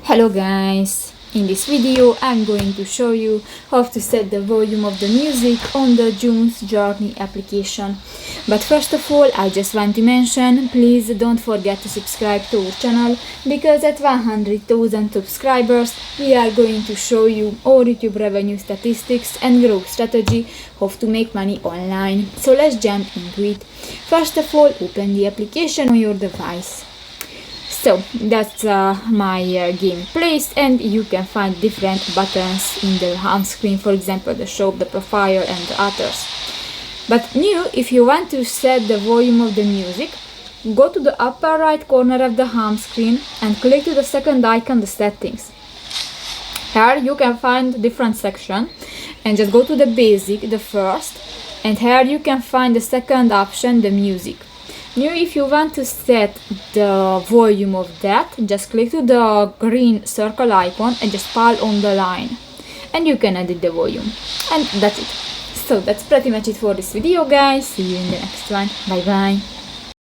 Hello guys! In this video I'm going to show you how to set the volume of the music on the June's Journey application. But first of all, I just want to mention, please don't forget to subscribe to our channel, because at 100,000 subscribers we are going to show you our YouTube revenue statistics and growth strategy, how to make money online. So let's jump into it. First of all, open the application on your device. So that's my game placed, and you can find different buttons in the home screen, for example the show, the profile and the others. But new, if you want to set the volume of the music, go to the upper right corner of the home screen and click to the second icon, the settings. Here you can find different sections, and just go to the basic, the first, and here you can find the second option, the music. Now if you want to set the volume of that, just click to the green circle icon and just pull on the line, and you can edit the volume. And that's it. So that's pretty much it for this video guys. See you in the next one. Bye bye.